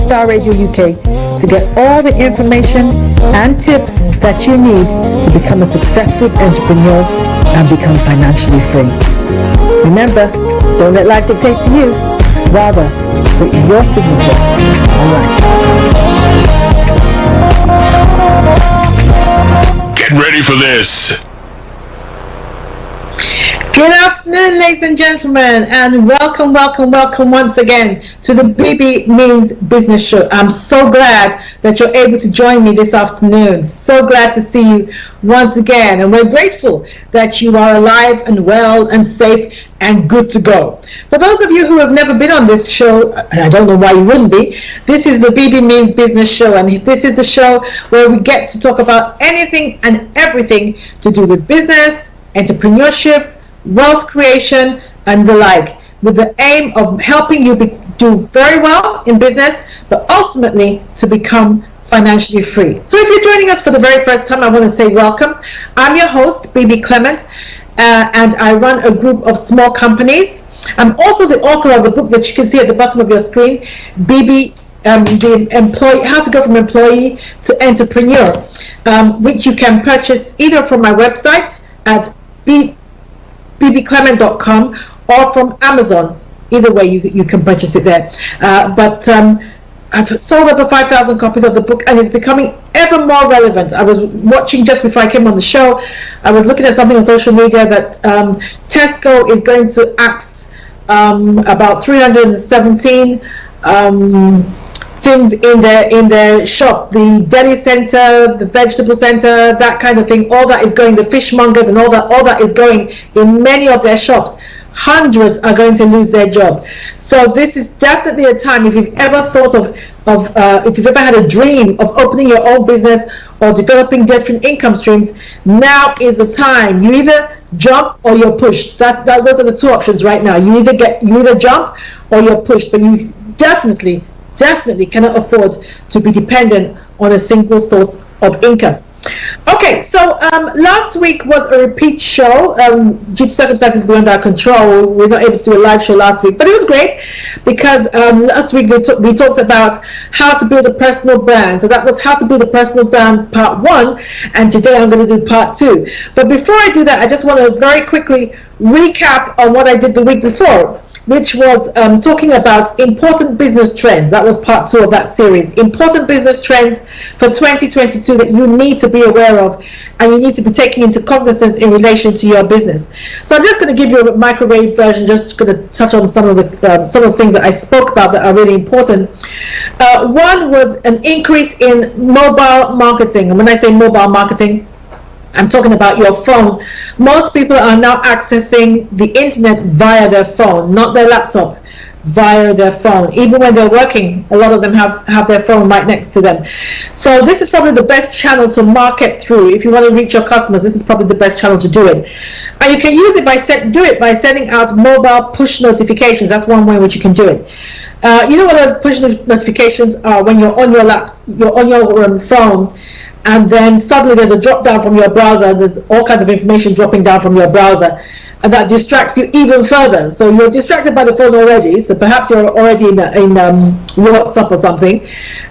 Star Radio UK to get all the information and tips that you need to become a successful entrepreneur and become financially free. Remember, don't let life dictate to you. Rather, put your signature on life. Get ready for this. Good afternoon, ladies and gentlemen, and welcome once again to the Bebe Means Business Show. I'm so glad that you're able to join me this afternoon. So glad to see you once again, and we're grateful that you are alive and well and safe and good to go. For those of you who have never been on this show, and I don't know why you wouldn't be, this is the Bebe Means Business Show, and this is the show where we get to talk about anything and everything to do with business, entrepreneurship, wealth creation, and the like, with the aim of helping you do very well in business, but ultimately to become financially free. So if you're joining us for the very first time, I want to say welcome. I'm your host, Bebe Clement, and I run a group of small companies. I'm also the author of the book that you can see at the bottom of your screen, Bebe, the employee, how to go from employee to entrepreneur, which you can purchase either from my website at bbclement.com or from Amazon. Either way, you can purchase it there. But I've sold over 5,000 copies of the book, and it's becoming ever more relevant. I was watching just before I came on the show. I was looking at something on social media that Tesco is going to axe about 317 things in their shop, the deli center, the vegetable center, that kind of thing. All that is going, the fishmongers and all that is going in many of their shops. Hundreds are going to lose their job. So this is definitely a time, if you've ever thought of if you've ever had a dream of opening your own business or developing different income streams, now is the time. You either jump or you're pushed. Those are the two options right now. You either jump or you're pushed, but you definitely cannot afford to be dependent on a single source of income. Okay, so last week was a repeat show due to circumstances beyond our control. We were not able to do a live show last week, but it was great because last week we talked about how to build a personal brand. So that was how to build a personal brand part 1, and today I'm going to do part 2. But before I do that, I just want to very quickly recap on what I did the week before, which was talking about important business trends. That was part 2 of that series. Important business trends for 2022 that you need to be aware of and you need to be taking into cognizance in relation to your business. So I'm just going to give you a microwave version, just going to touch on some of the things that I spoke about that are really important. One was an increase in mobile marketing. And when I say mobile marketing, I'm talking about your phone. Most people are now accessing the internet via their phone, not their laptop, via their phone. Even when they're working, a lot of them have their phone right next to them. So this is probably the best channel to market through. If you want to reach your customers, this is probably the best channel to do it. And you can use it by sending out mobile push notifications. That's one way in which you can do it. You know what those push notifications are? When you're on your phone, and then suddenly there's a drop down from your browser, there's all kinds of information dropping down from your browser, and that distracts you even further. So you're distracted by the phone already, so perhaps you're already in WhatsApp or something,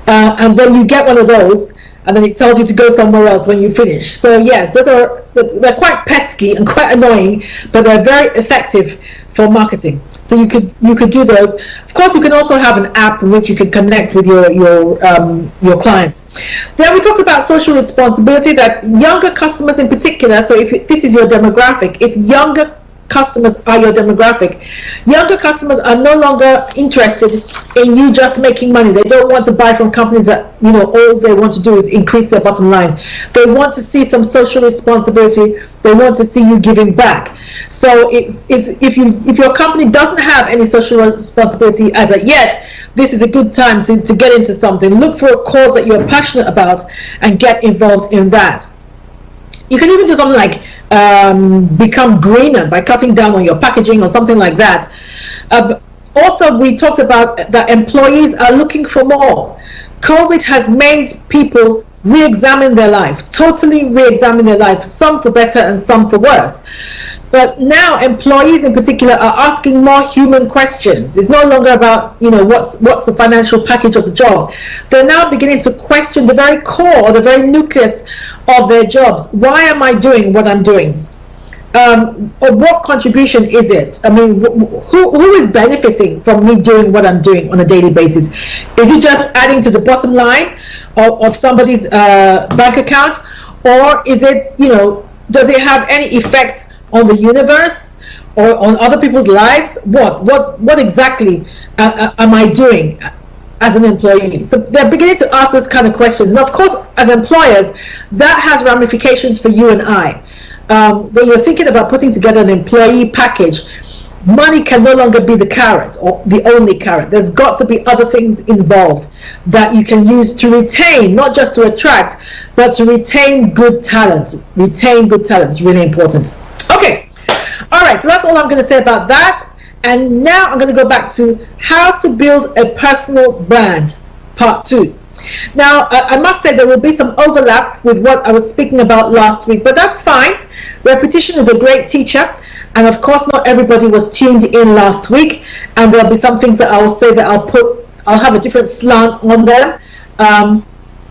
and then you get one of those, and then it tells you to go somewhere else when you finish. So yes, they're quite pesky and quite annoying, but they're very effective for marketing. So you could do those. Of course, you can also have an app in which you can connect with your clients. Then we talked about social responsibility, that younger customers in particular. So if this is your demographic, if younger customers are your demographic, younger customers are no longer interested in you just making money. They don't want to buy from companies that all they want to do is increase their bottom line. They want to see some social responsibility. They want to see you giving back. So if your company doesn't have any social responsibility as of yet, this is a good time to get into something. Look for a cause that you're passionate about and get involved in that. You can even do something like become greener by cutting down on your packaging or something like that. Also, we talked about that employees are looking for more. COVID has made people re-examine their life, totally re-examine their life, some for better and some for worse. But now employees in particular are asking more human questions. It's no longer about, what's the financial package of the job. They're now beginning to question the very core or the very nucleus of their jobs. Why am I doing what I'm doing? Or what contribution is it? I mean, who is benefiting from me doing what I'm doing on a daily basis? Is it just adding to the bottom line of somebody's bank account? Or is it, does it have any effect on the universe or on other people's lives? What exactly am I doing as an employee? So they're beginning to ask those kind of questions. And of course, as employers, that has ramifications for you and I. When you're thinking about putting together an employee package, money can no longer be the carrot or the only carrot. There's got to be other things involved that you can use to retain, not just to attract, but to retain good talent. Retain good talent is really important. Okay, all right, so that's all I'm going to say about that. And now I'm going to go back to how to build a personal brand, part 2. Now, I must say there will be some overlap with what I was speaking about last week, but that's fine. Repetition is a great teacher. And of course, not everybody was tuned in last week. And there'll be some things that I will say that I'll have a different slant on them,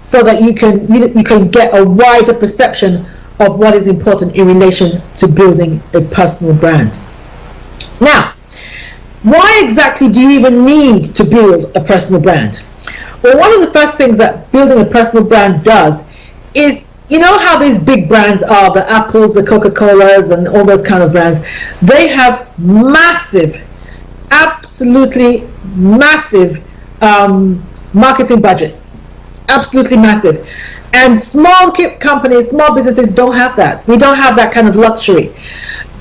so that you can get a wider perception of what is important in relation to building a personal brand. Now, why exactly do you even need to build a personal brand? Well, one of the first things that building a personal brand does is, how these big brands are, the Apples, the Coca-Colas, and all those kind of brands, they have massive, absolutely massive marketing budgets, absolutely massive. And small companies, small businesses don't have that. We don't have that kind of luxury.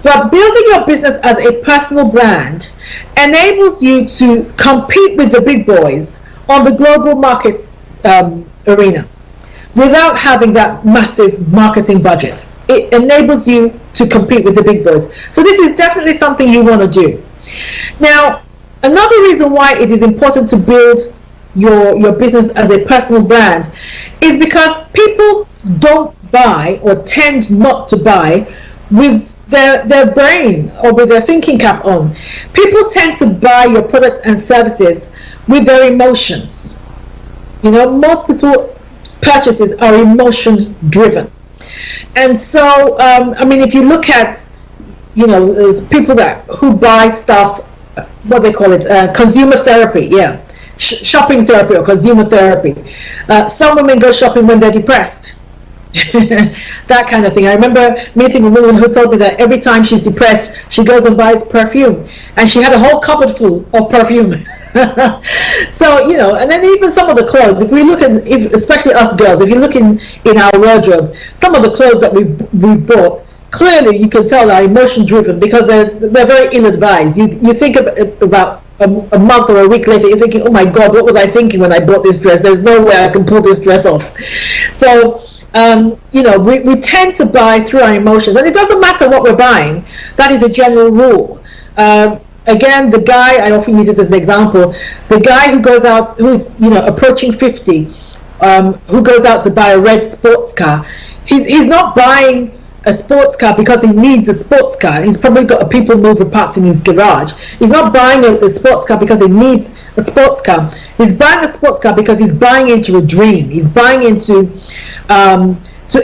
But building your business as a personal brand enables you to compete with the big boys on the global market arena without having that massive marketing budget. It enables you to compete with the big boys. So this is definitely something you want to do. Now, another reason why it is important to build your business as a personal brand is because people don't buy or tend not to buy with their brain or with their thinking cap on. People tend to buy your products and services with their emotions. Most people's purchases are emotion driven. And so, if you look at, there's people who buy stuff, what they call it, consumer therapy, yeah. Shopping therapy or consumer therapy. Some women go shopping when they're depressed. That kind of thing. I remember meeting a woman who told me that every time she's depressed, she goes and buys perfume, and she had a whole cupboard full of perfume. So, and then even some of the clothes, if we look at, especially us girls, if you look in our wardrobe, some of the clothes that we bought, clearly you can tell are emotion driven because they're very ill-advised. You think about a month or a week later, you're thinking, oh my God, what was I thinking when I bought this dress? There's no way I can pull this dress off. So, we tend to buy through our emotions, and it doesn't matter what we're buying. That is a general rule. Again, the guy, I often use this as an example, the guy who goes out, who's, approaching 50, who goes out to buy a red sports car, he's not buying a sports car because he needs a sports car. He's probably got a people mover parked in his garage. He's not buying a sports car because he needs a sports car. He's buying a sports car because he's buying into a dream. He's buying into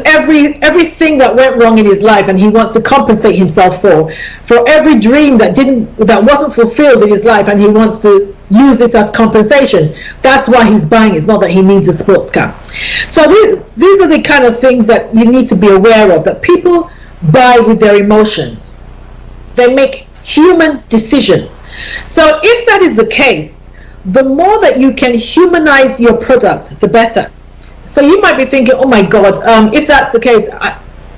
everything that went wrong in his life, and he wants to compensate himself for every dream that wasn't fulfilled in his life, and he wants to use this as compensation. That's why he's buying. It's not that he needs a sports car. So these are the kind of things that you need to be aware of, that people buy with their emotions. They make human decisions. So if that is the case, the more that you can humanize your product, the better. So you might be thinking, oh my God, if that's the case,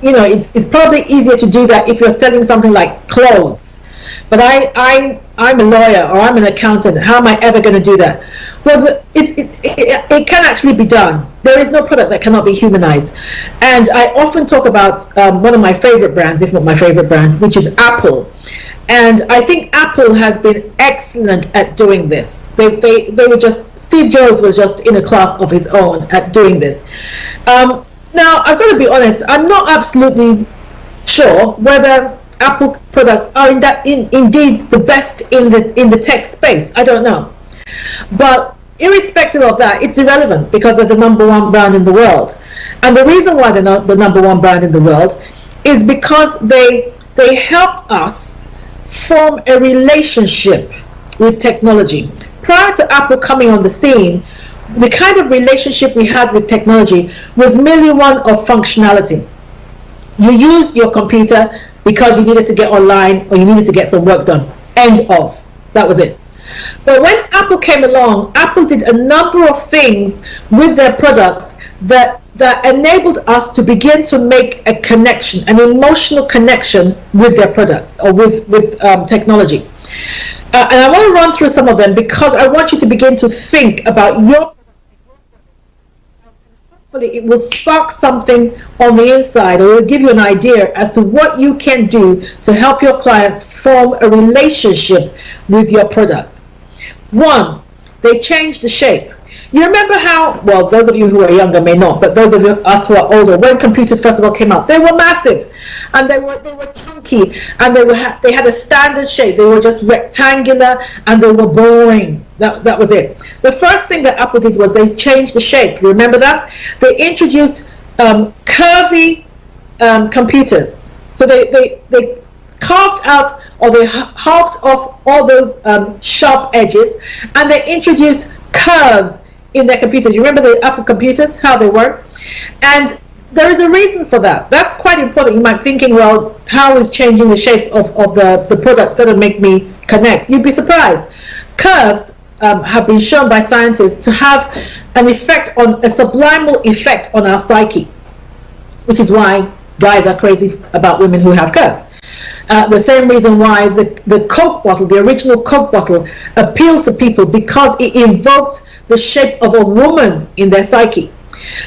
it's probably easier to do that if you're selling something like clothes. But I'm a lawyer or I'm an accountant. How am I ever going to do that? Well, it can actually be done. There is no product that cannot be humanized. And I often talk about one of my favorite brands, if not my favorite brand, which is Apple. And I think Apple has been excellent at doing this. They were just, Steve Jobs was just in a class of his own at doing this. Now, I've got to be honest, I'm not absolutely sure whether Apple products are indeed the best in the tech space. I don't know, but irrespective of that, it's irrelevant because they're the number one brand in the world. And the reason why they're not the number one brand in the world is because they helped us form a relationship with technology. Prior to Apple coming on the scene, the kind of relationship we had with technology was merely one of functionality. You used your computer because you needed to get online or you needed to get some work done. End of. That was it. But when Apple came along, Apple did a number of things with their products that enabled us to begin to make a connection, an emotional connection with their products or with technology. And I want to run through some of them because I want you to begin to think about your. Hopefully, it will spark something on the inside, or it will give you an idea as to what you can do to help your clients form a relationship with your products. One, they changed the shape. You remember how, well, those of you who are younger may not, but those of us who are older, when computers first of all came out, they were massive, and they were chunky, and they had a standard shape. They were just rectangular, and they were boring. That was it. The first thing that Apple did was they changed the shape. You remember that? They introduced curvy computers. So they carved out, or they halved off all those sharp edges, and they introduced curves in their computers. You remember the Apple computers, how they were? And there is a reason for that. That's quite important. You might be thinking, well, how is changing the shape of the product going to make me connect? You'd be surprised. Curves have been shown by scientists to have an effect, on a subliminal effect on our psyche, which is why guys are crazy about women who have curves. The same reason why the Coke bottle, the original Coke bottle, appealed to people, because it invoked the shape of a woman in their psyche.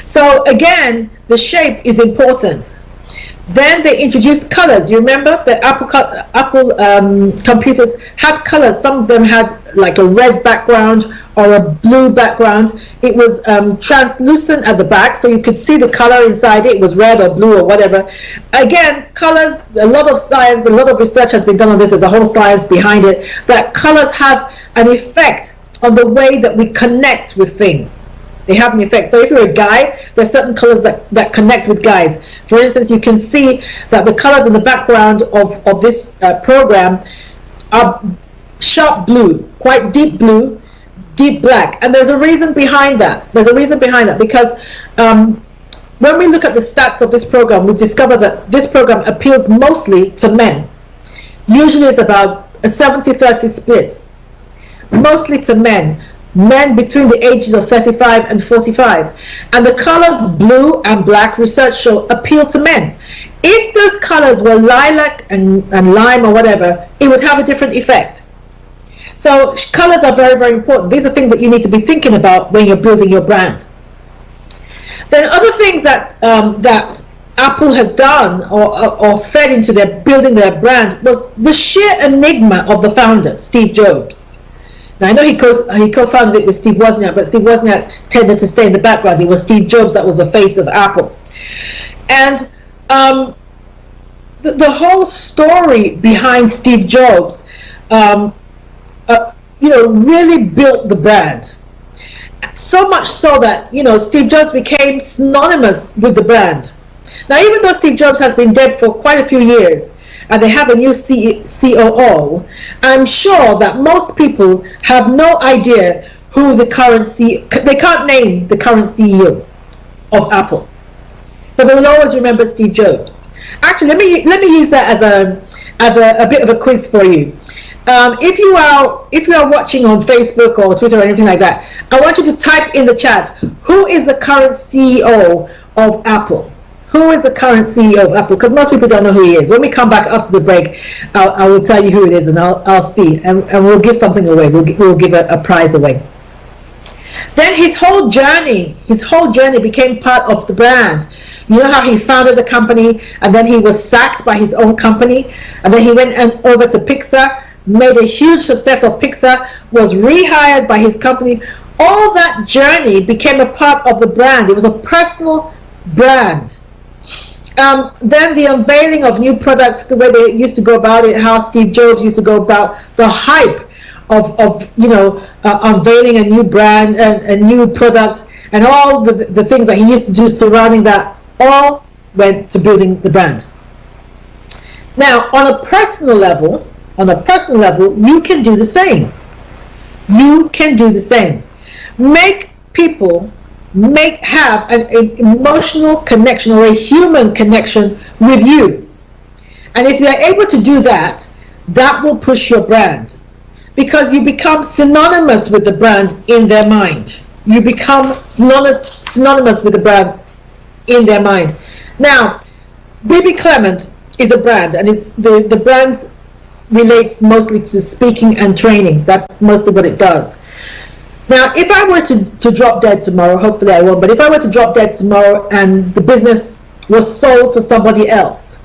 So again, the shape is important. Then they introduced colors. You remember the Apple computers had colors. Some of them had like a red background or a blue background. It was translucent at the back, so you could see the color inside it. It was red or blue or whatever. Again, colors, a lot of science, a lot of research has been done on this. There's a whole science behind it, that colors have an effect on the way that we connect with things. They have an effect. So if you're a guy, there's certain colors that connect with guys. For instance, you can see that the colors in the background of this program are sharp blue, quite deep blue, deep black. And there's a reason behind that. There's a reason behind that because when we look at the stats of this program, we discover that this program appeals mostly to men. Usually it's about a 70-30 split. Mostly to men between the ages of 35 and 45. And the colors blue and black, research show, appeal to men. If those colors were lilac and lime or whatever, it would have a different effect. So colors are very, very important. These are things that you need to be thinking about when you're building your brand. Then other things that Apple has done or fed into their building their brand was the sheer enigma of the founder, Steve Jobs. Now, I know he co-founded it with Steve Wozniak, but Steve Wozniak tended to stay in the background. It was Steve Jobs that was the face of Apple. And the whole story behind Steve Jobs, really built the brand. So much so that, Steve Jobs became synonymous with the brand. Now, even though Steve Jobs has been dead for quite a few years, and they have a new COO, I'm sure that most people have no idea who the current CEO, they can't name the current CEO of Apple, but they will always remember Steve Jobs. Actually, let me use that as a bit of a quiz for you. If you are watching on Facebook or Twitter or anything like that, I want you to type in the chat, who is the current CEO of Apple? Who is the current CEO of Apple? Because most people don't know who he is. When we come back after the break, I will tell you who it is, and I'll see, and we'll give something away. We'll give a prize away. Then his whole journey became part of the brand. You know how he founded the company, and then he was sacked by his own company, and then he went over to Pixar, made a huge success of Pixar, was rehired by his company. All that journey became a part of the brand. It was a personal brand. Then the unveiling of new products, the way they used to go about it, how Steve Jobs used to go about the hype of unveiling a new brand and a new product, and all the things that he used to do surrounding that, all went to building the brand. Now, on a personal level, you can do the same. You can do the same. Make people have an emotional connection or a human connection with you. And if they're able to do that, that will push your brand, because you become synonymous with the brand in their mind. You become synonymous with the brand in their mind. Now, Bebe Clement is a brand, and it's the brand relates mostly to speaking and training. That's mostly what it does. Now, if I were to drop dead tomorrow, hopefully I won't, but if I were to drop dead tomorrow and the business was sold to somebody else,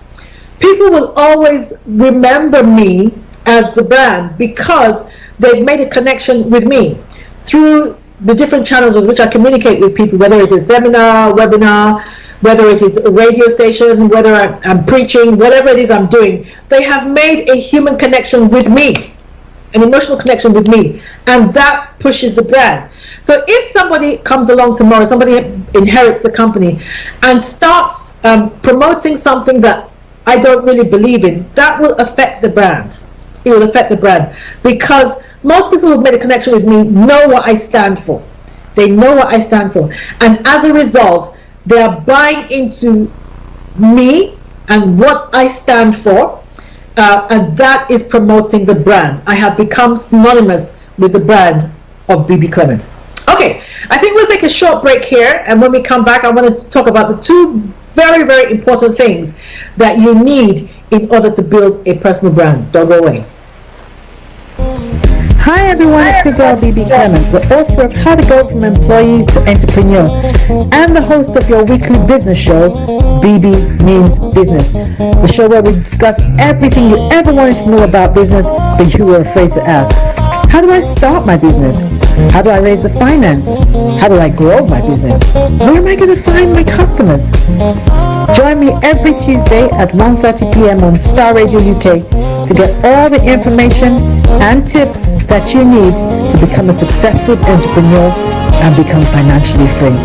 people will always remember me as the brand, because they've made a connection with me through the different channels with which I communicate with people, whether it is seminar, webinar, whether it is a radio station, whether I'm preaching, whatever it is I'm doing. They have made a human connection with me, an emotional connection with me, and that pushes the brand. So if somebody comes along tomorrow, somebody inherits the company and starts promoting something that I don't really believe in, that will affect the brand. It will affect the brand, because most people who've made a connection with me know what I stand for. They know what I stand for, and as a result, they are buying into me and what I stand for, and that is promoting the brand. I have become synonymous with the brand of Bebe Clement. Okay, I think we'll take a short break here, and when we come back, I want to talk about the two very, very important things that you need in order to build a personal brand. Don't go away. Hi everyone, it's your girl Bebe Clement, the author of How to Go From Employee to Entrepreneur, and the host of your weekly business show, Bebe Means Business, the show where we discuss everything you ever wanted to know about business but you were afraid to ask. How do I start my business? How do I raise the finance? How do I grow my business? Where am I going to find my customers? Join me every Tuesday at 1:30 p.m. on Star Radio UK to get all the information and tips that you need to become a successful entrepreneur and become financially free.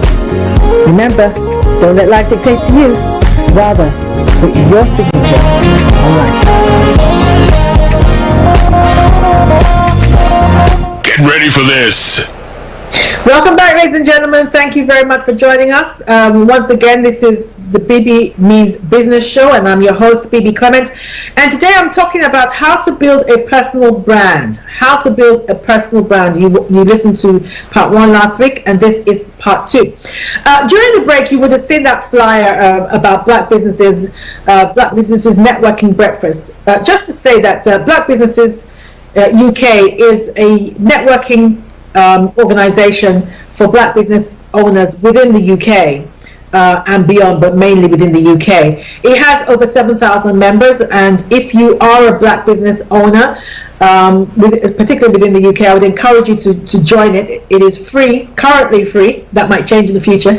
Remember, don't let life dictate to you. Rather, put your signature on life. Get ready for this. Welcome back, ladies and gentlemen. Thank you very much for joining us. Once again, this is the Bebe Means Business Show, and I'm your host, Bebe Clement. And today I'm talking about how to build a personal brand. How to build a personal brand. You listened to part 1 last week, and this is part 2. During the break, you would have seen that flyer about Black Businesses Networking Breakfast. Just to say that Black Businesses UK is a networking organization for Black business owners within the UK and beyond, but mainly within the UK. It has over 7,000 members, and if you are a Black business owner, particularly within the UK, I would encourage you to join it. It is free, currently free. That might change in the future.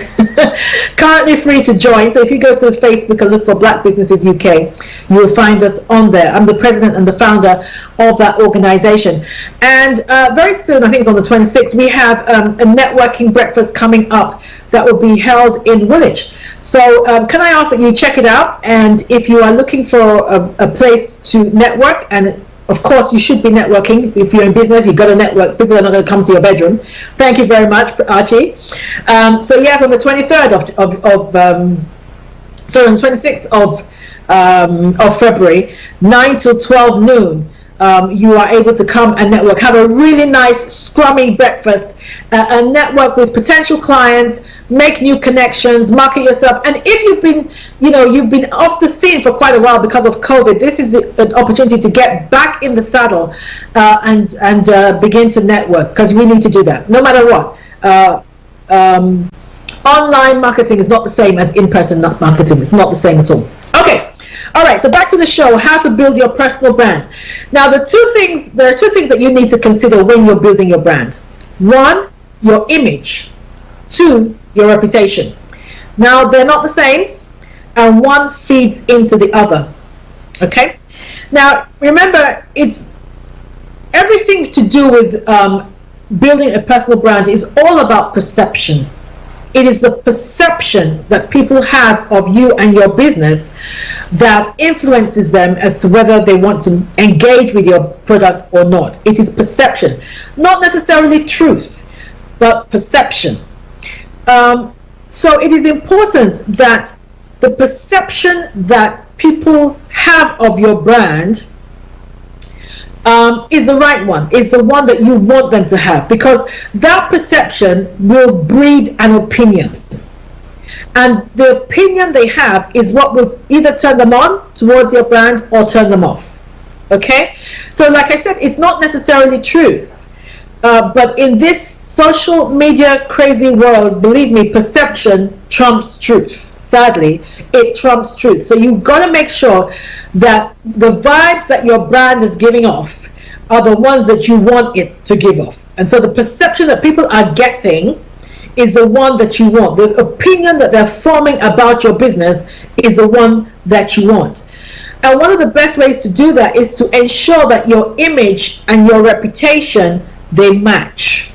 Currently free to join. So if you go to Facebook and look for Black Businesses UK, you will find us on there. I'm the president and the founder of that organization. And very soon, I think it's on the 26th, we have a networking breakfast coming up that will be held in Woolwich. So can I ask that you check it out? And if you are looking for a place to network, and of course, you should be networking. If you're in business, you've got to network. People are not going to come to your bedroom. Thank you very much, Archie. So yes, on the 23rd on the 26th of February, 9 till 12 noon, you are able to come and network. Have a really nice scrummy breakfast and network with potential clients, make new connections, market yourself. And if you've been off the scene for quite a while because of COVID, this is an opportunity to get back in the saddle and begin to network, because we need to do that no matter what. Online marketing is not the same as in-person marketing. It's not the same at all. Okay. All right, so back to the show, how to build your personal brand. Now, there are two things that you need to consider when you're building your brand. 1, your image. 2, your reputation. Now, they're not the same. and one feeds into the other. Okay? Now, remember, it's everything to do with building a personal brand is all about perception. It is the perception that people have of you and your business that influences them as to whether they want to engage with your product or not. It is perception, not necessarily truth, but perception. So it is important that the perception that people have of your brand is the right one, is the one that you want them to have, because that perception will breed an opinion, and the opinion they have is what will either turn them on towards your brand or turn them off. Okay, so like I said, it's not necessarily truth, but in this social media crazy world, believe me, perception trumps truth. Sadly, it trumps truth. So you've got to make sure that the vibes that your brand is giving off are the ones that you want it to give off. And so the perception that people are getting is the one that you want. The opinion that they're forming about your business is the one that you want. And one of the best ways to do that is to ensure that your image and your reputation, they match.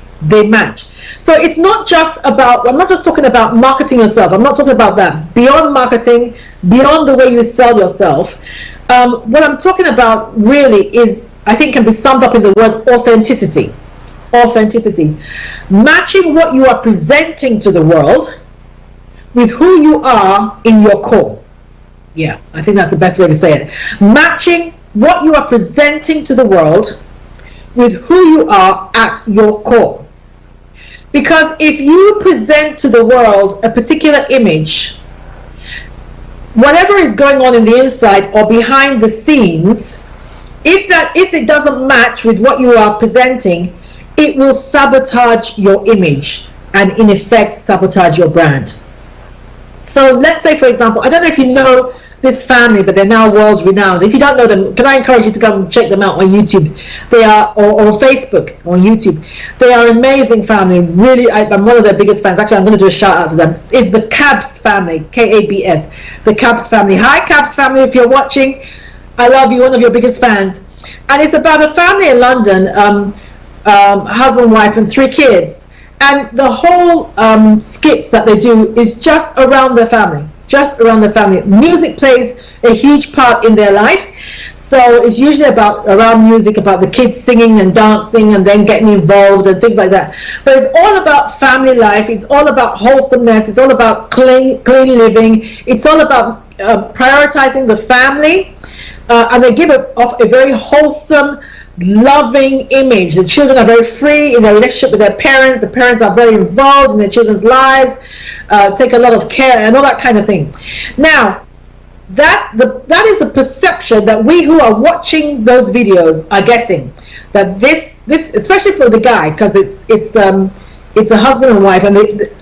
So it's not just about, I'm not just talking about marketing yourself. I'm not talking about that. Beyond marketing, beyond the way you sell yourself, what I'm talking about really is, I think, can be summed up in the word authenticity. Authenticity. Matching what you are presenting to the world with who you are in your core. Yeah, I think that's the best way to say it. Matching what you are presenting to the world with who you are at your core. Because if you present to the world a particular image, whatever is going on in the inside or behind the scenes, if it doesn't match with what you are presenting, it will sabotage your image and in effect sabotage your brand. So let's say, for example, I don't know if you know this family, but they're now world renowned. If you don't know them, can I encourage you to go and check them out on YouTube? They are, or Facebook, on YouTube. They are an amazing family. Really, I'm one of their biggest fans. Actually, I'm going to do a shout out to them. It's the Cabs family, K-A-B-S, the Cabs family. Hi, Cabs family, if you're watching, I love you, one of your biggest fans. And it's about a family in London, husband, wife, and 3 kids. And the whole skits that they do is just around their family. Just around the family. Music plays a huge part in their life, so it's usually around music, about the kids singing and dancing and then getting involved and things like that. But it's all about family life. It's all about wholesomeness. It's all about clean living. It's all about prioritizing the family, and they give off a very wholesome, loving image. The children are very free in their relationship with their parents. The parents are very involved in their children's lives, take a lot of care and all that kind of thing. Now, that is the perception that we who are watching those videos are getting. That this especially for the guy, because it's a husband and wife, and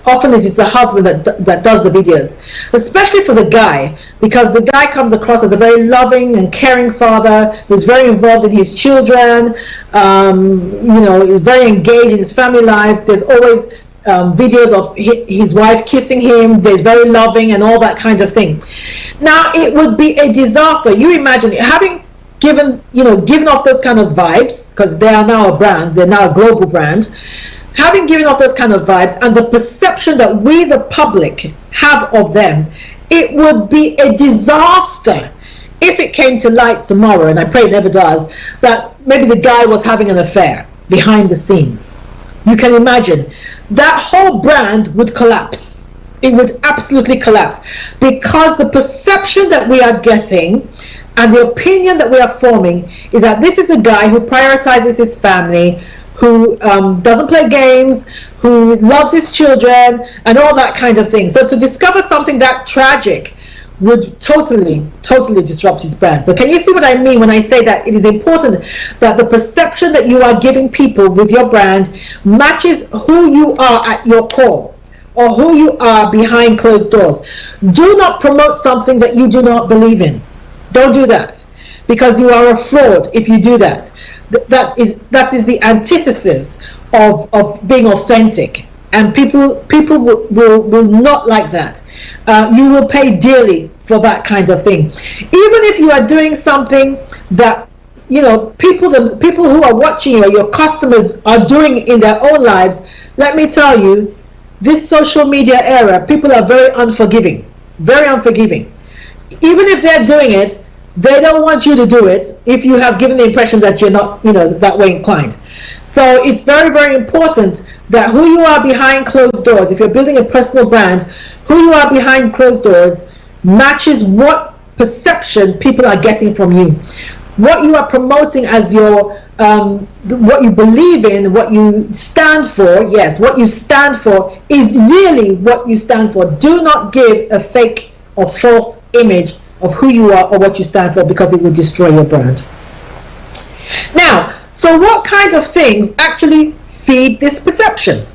often it is the husband that does the videos, especially for the guy, because the guy comes across as a very loving and caring father who's very involved in his children, is very engaged in his family life. There's always videos of his wife kissing him. There's very loving and all that kind of thing. Now, it would be a disaster. You imagine having given off those kind of vibes, because they are now a brand, they're now a global brand. Having given off those kind of vibes and the perception that we, the public, have of them, it would be a disaster if it came to light tomorrow, and I pray it never does, that maybe the guy was having an affair behind the scenes. You can imagine that whole brand would collapse. It would absolutely collapse, because the perception that we are getting and the opinion that we are forming is that this is a guy who prioritizes his family, who doesn't play games, who loves his children, and all that kind of thing. So to discover something that tragic would totally disrupt his brand. So can you see what I mean when I say that it is important that the perception that you are giving people with your brand matches who you are at your core, or who you are behind closed doors. Do not promote something that you do not believe in. Don't do that, because you are a fraud if you do that. That is the antithesis of being authentic. and people will not like that. You will pay dearly for that kind of thing. Even if you are doing something that people who are watching you, your customers, are doing in their own lives. Let me tell you, this social media era, people are very unforgiving, very unforgiving. Even if they're doing it, they don't want you to do it if you have given the impression that you're not, that way inclined. So it's very, very important that who you are behind closed doors, if you're building a personal brand, who you are behind closed doors matches what perception people are getting from you. What you are promoting as your, what you believe in, what you stand for, yes, what you stand for is really what you stand for. Do not give a fake or false image of who you are or what you stand for, because it will destroy your brand. Now, so what kind of things actually feed this perception?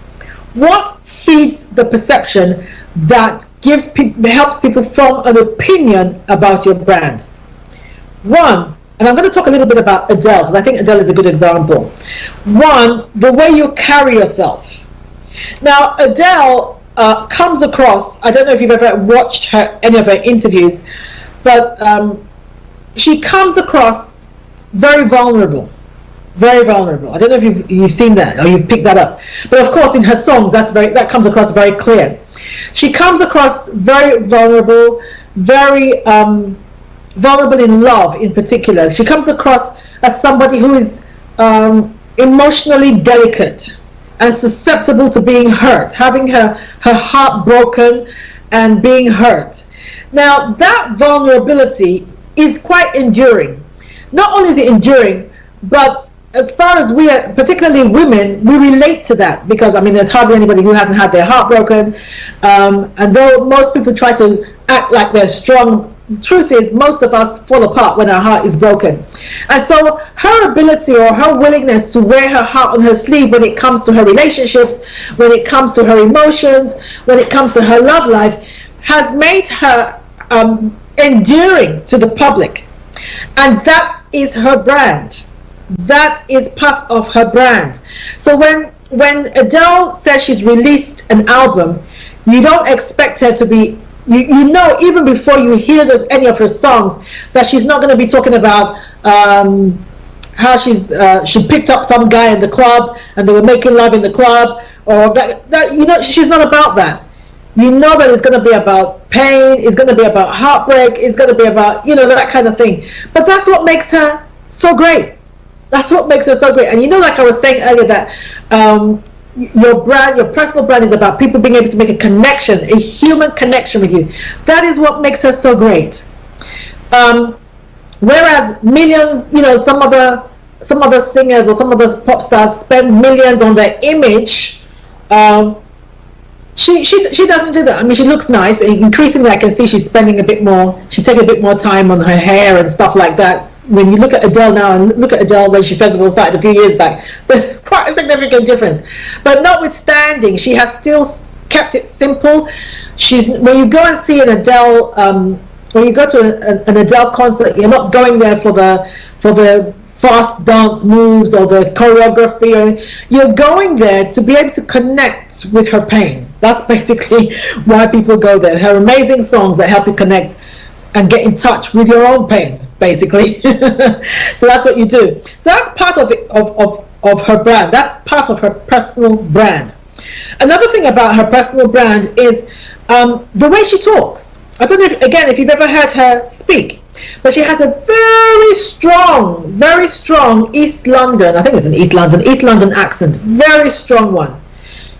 What feeds the perception that helps people form an opinion about your brand? One, and I'm going to talk a little bit about Adele, because I think Adele is a good example. One, the way you carry yourself. Now, Adele comes across, I don't know if you've ever watched any of her interviews, but she comes across very vulnerable. Very vulnerable. I don't know if you've seen that or you've picked that up. But of course, in her songs, that comes across very clear. She comes across very vulnerable, very vulnerable in love in particular. She comes across as somebody who is emotionally delicate and susceptible to being hurt, having her heart broken and being hurt. Now, that vulnerability is quite enduring. Not only is it enduring, but as far as we are, particularly women, we relate to that, because there's hardly anybody who hasn't had their heart broken, and though most people try to act like they're strong, the truth is most of us fall apart when our heart is broken. And so her ability or her willingness to wear her heart on her sleeve when it comes to her relationships, when it comes to her emotions, when it comes to her love life, has made her endearing to the public. And that is her brand. That is part of her brand. So when Adele says she's released an album, you don't expect her to be, even before you hear any of her songs, that she's not going to be talking about how she picked up some guy in the club and they were making love in the club, or that she's not about that. You know that it's going to be about pain, it's going to be about heartbreak, it's going to be about that kind of thing. But that's what makes her so great. That's what makes her so great. And like I was saying earlier, that your brand, your personal brand, is about people being able to make a connection, a human connection with you. That is what makes her so great. Whereas millions, some other singers or some other pop stars spend millions on their image, she doesn't do that. She looks nice. Increasingly, I can see she's spending a bit more. She's taking a bit more time on her hair and stuff like that. When you look at Adele now and look at Adele when she first of all started a few years back, there's quite a significant difference. But notwithstanding, she has still kept it simple. When you go and see an Adele, when you go to an Adele concert, you're not going there for the fast dance moves or the choreography. You're going there to be able to connect with her pain. That's basically why people go there. Her amazing songs that help you connect and get in touch with your own pain, basically. So that's what you do. So that's part of it, of her brand. That's part of her personal brand. Another thing about her personal brand is the way she talks. I don't know if you've ever heard her speak, but she has a very strong East London, I think it's an East London accent, very strong one.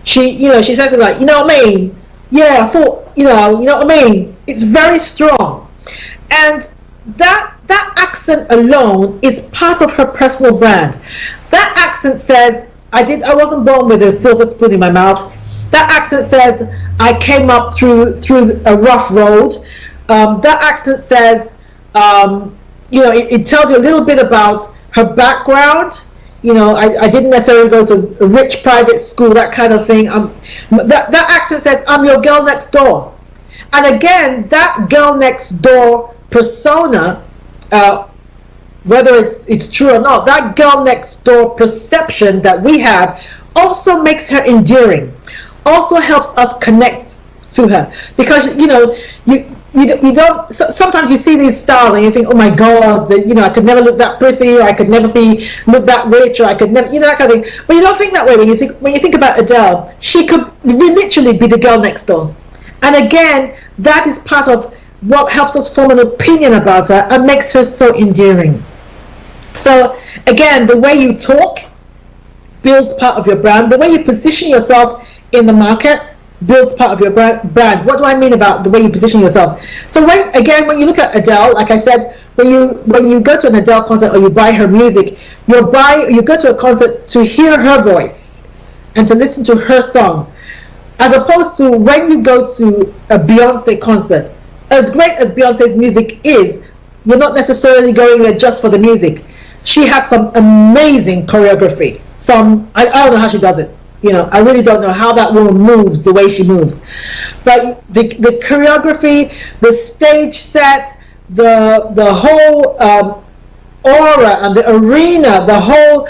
She says it like, what I mean? Yeah, I thought, what I mean? It's very strong. And that accent alone is part of her personal brand. That accent says, I wasn't born with a silver spoon in my mouth. That accent says, I came up through a rough road. That accent says, it tells you a little bit about her background. I didn't necessarily go to a rich private school, that kind of thing. That accent says, I'm your girl next door. And again, that girl next door persona, whether it's true or not, that girl next door perception that we have also makes her endearing. also helps us connect to her, because you don't, sometimes you see these stars and you think, oh my god, I could never look that pretty, or I could never look that rich, or I could never, that kind of thing. But you don't think that way when you think about Adele. She could literally be the girl next door. And again, that is part of what helps us form an opinion about her and makes her so endearing. So again, the way you talk builds part of your brand. The way you position yourself in the market builds part of your brand. What do I mean about the way you position yourself? So when you look at Adele, like I said, when you go to an Adele concert or you buy her music, you go to a concert to hear her voice and to listen to her songs, as opposed to when you go to a Beyonce concert. As great as Beyonce's music is, you're not necessarily going there just for the music. She has some amazing choreography. I don't know how she does it. I really don't know how that woman moves the way she moves. But the choreography, the stage set, the whole aura and the arena, the whole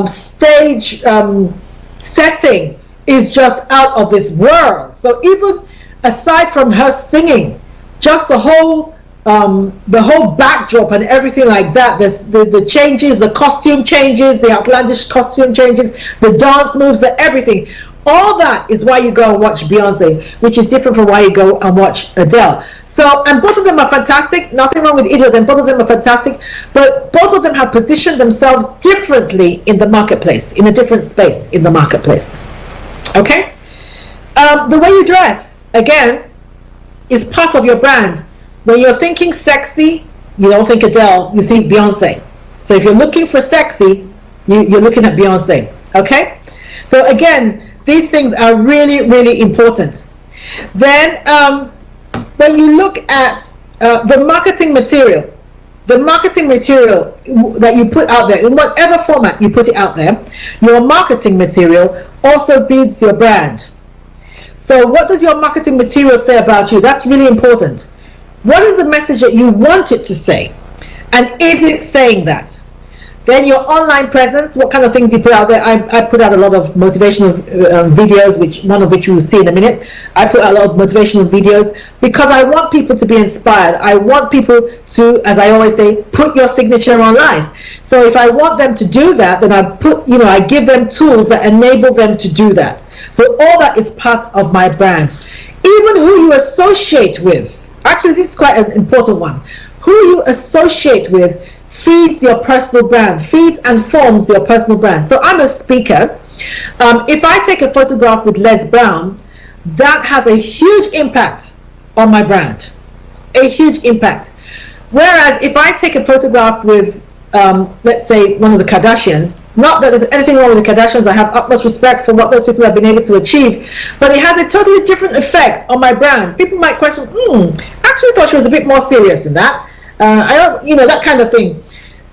stage setting is just out of this world. So even aside from her singing, just the whole backdrop and everything like that, the changes, the costume changes, the outlandish costume changes, the dance moves, everything, all that is why you go and watch Beyonce, which is different from why you go and watch Adele. So, and both of them are fantastic, nothing wrong with either of them, both of them are fantastic, but both of them have positioned themselves differently in the marketplace, in a different space in the marketplace. Okay? The way you dress, again, is part of your brand. When you're thinking sexy, you don't think Adele, you think Beyonce. So if you're looking for sexy, you're looking at Beyonce. Okay? So again, these things are really, really important. Then when you look at the marketing material that you put out there, in whatever format you put it out there, your marketing material also feeds your brand. So what does your marketing material say about you? That's really important. What is the message that you want it to say? And is it saying that? Then your online presence, what kind of things you put out there. I put out a lot of motivational videos, one of which we will see in a minute. I put out a lot of motivational videos because I want people to be inspired. I want people to, as I always say, put your signature on life. So if I want them to do that, then I give them tools that enable them to do that. So all that is part of my brand. Even who you associate with. Actually, this is quite an important one. Who you associate with feeds your personal brand, feeds and forms your personal brand. So I'm a speaker. If I take a photograph with Les Brown, that has a huge impact on my brand. A huge impact. Whereas if I take a photograph with, let's say, one of the Kardashians, not that there's anything wrong with the Kardashians, I have utmost respect for what those people have been able to achieve, but it has a totally different effect on my brand. People might question, actually thought she was a bit more serious than that. I don't, that kind of thing.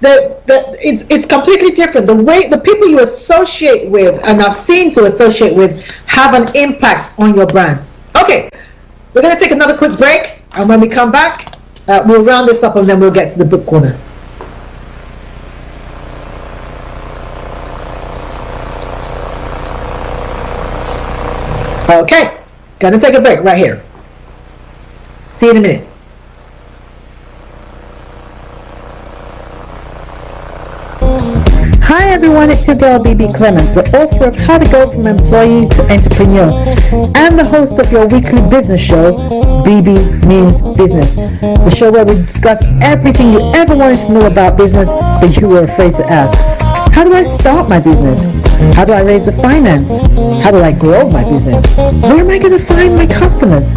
It's completely different. The way the people you associate with and are seen to associate with have an impact on your brand. Okay, we're going to take another quick break, and when we come back, we'll round this up and then we'll get to the book corner. Okay, gonna take a break right here. See you in a minute. Hi everyone, it's your girl Bebe Clement, the author of How to Go From Employee to Entrepreneur and the host of your weekly business show, Bebe Means Business, the show where we discuss everything you ever wanted to know about business but you were afraid to ask. How do I start my business? How do I raise the finance? How do I grow my business? Where am I going to find my customers?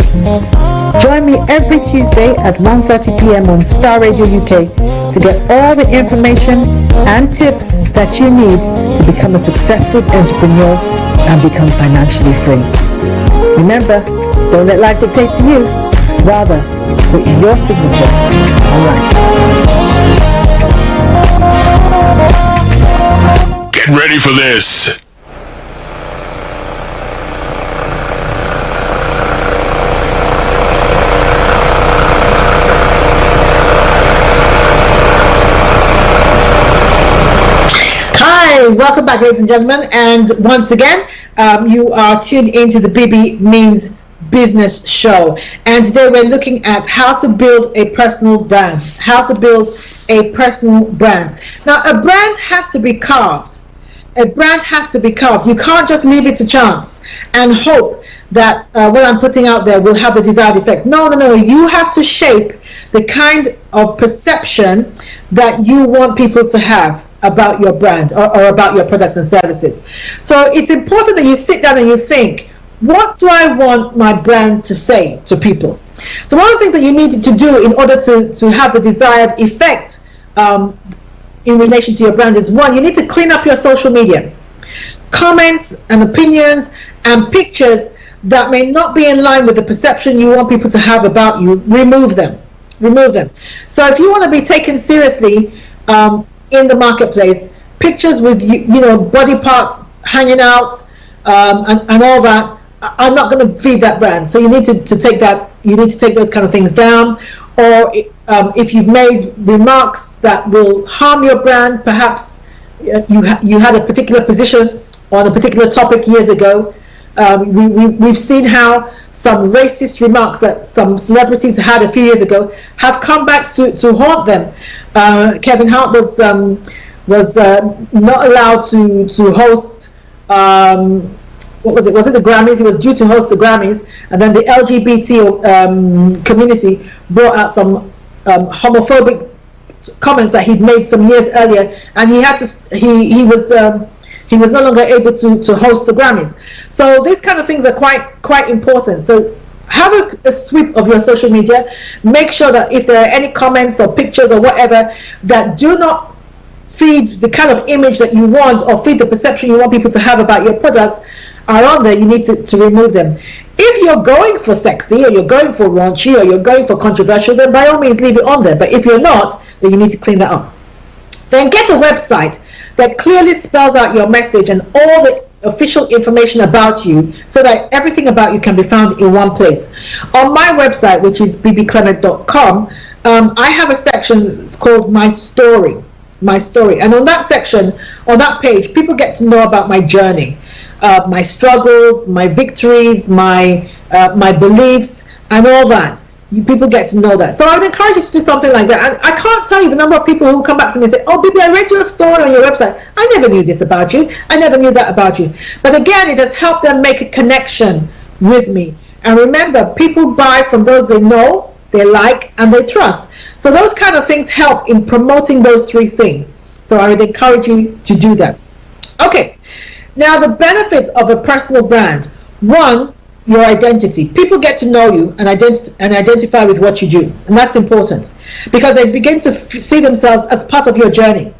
Join me every Tuesday at 1:30 p.m. on Star Radio UK to get all the information and tips that you need to become a successful entrepreneur and become financially free. Remember, don't let life dictate to you. Rather, put your signature on life. Get ready for this. Welcome back, ladies and gentlemen, and once again You are tuned into the Bebe Means Business Show, and today we're looking at how to build a personal brand. How to build a personal brand. Now, a brand has to be carved. A brand has to be carved. You can't just leave it to chance and hope that what I'm putting out there will have the desired effect. No. You have to shape the kind of perception that you want people to have about your brand or about your products and services. So it's important that you sit down and you think, what do I want my brand to say to people? So one of the things that you need to do in order to have the desired effect in relation to your brand is, one, you need to clean up your social media. Comments and opinions and pictures that may not be in line with the perception you want people to have about you, remove them. So if you want to be taken seriously in the marketplace, pictures with body parts hanging out and all that are not going to feed that brand. So you need to take that. You need to take those kind of things down. Or if you've made remarks that will harm your brand, perhaps you had a particular position on a particular topic years ago. We've seen how some racist remarks that some celebrities had a few years ago have come back to haunt them. Kevin Hart was not allowed to host. What was it? Was it the Grammys? He was due to host the Grammys, and then the LGBT community brought out some homophobic comments that he'd made some years earlier, and he had to. He was no longer able to host the Grammys. So these kind of things are quite important. So have a sweep of your social media. Make sure that if there are any comments or pictures or whatever that do not feed the kind of image that you want or feed the perception you want people to have about your products are on there, you need to remove them. If you're going for sexy, or you're going for raunchy, or you're going for controversial, then by all means leave it on there. But if you're not, then you need to clean that up. Then get a website that clearly spells out your message and all the official information about you, so that everything about you can be found in one place. On my website, which is bbclement.com, I have a section that's called My Story. And on that section, on that page, people get to know about my journey, my struggles, my victories, my beliefs, and all that. People get to know that. So I would encourage you to do something like that. And I can't tell you the number of people who will come back to me and say, oh, Bebe, I read your story on your website. I never knew this about you. I never knew that about you. But again, it has helped them make a connection with me. And remember, people buy from those they know, they like, and they trust. So those kind of things help in promoting those three things. So I would encourage you to do that. Okay. Now, the benefits of a personal brand. One, your identity. People get to know you and identify with what you do, and that's important because they begin to see themselves as part of your journey